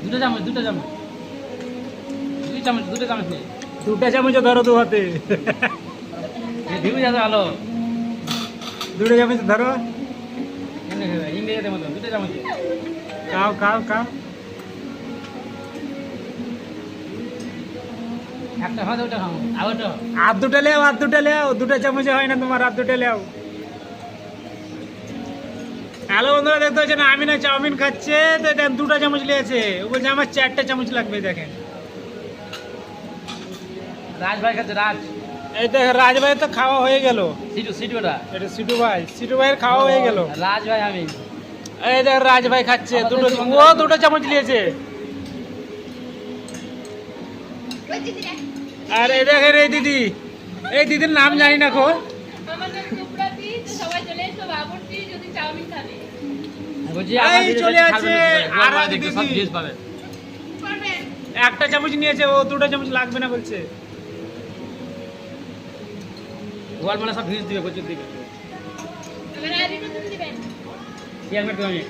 দুটো চামচ দুটো চামচ দুটো চামচ নেই, দুটা চামচ ধরো দু হাতে। ভিউ যাবে ভালো। দুটো চামচ ধরো, ইংরেজিতে মতো দুটো চামচ। খাও খাও খাও। একটা খাওয়া ওটা খাও, আর ওটা আর দুটো লেও, আর দুটো লেও, দুটো চামচে হয় না তোমার, আর দুটো লেও। হ্যালো বন্ধুরা, দেখতে পাচ্ছেন আমিনা চাউমিন খাচ্ছে, তো এটা দুটো চামচ নিয়েছে, ও বলছে আমার 4টা চামচ লাগবে। দেখেন রাজ ভাই খাচ্ছে, রাজ। এই দেখ রাজ ভাই তো খাওয়া হয়ে গেল। সিটু সিটু ওটা এটা সিটু ভাই, সিটু ভাইয়ের খাওয়া হয়ে গেল। রাজ ভাই আমি। এই দেখ রাজ ভাই খাচ্ছে, দুটো, ও দুটো চামচ নিয়েছে। আর এই দেখেন এই দিদি, এই দিদির নাম জানি না খো। বলছি এই চলে আছে আর এক দিদি। সব জিনিস পাবে। একটা চামচ নিয়েছে, ও দুটো চামচ লাগবে না বলছে। গোয়াল মানে সব ভিজ দিবে, প্রচুর দিবে। শেয়ার করতে হবে।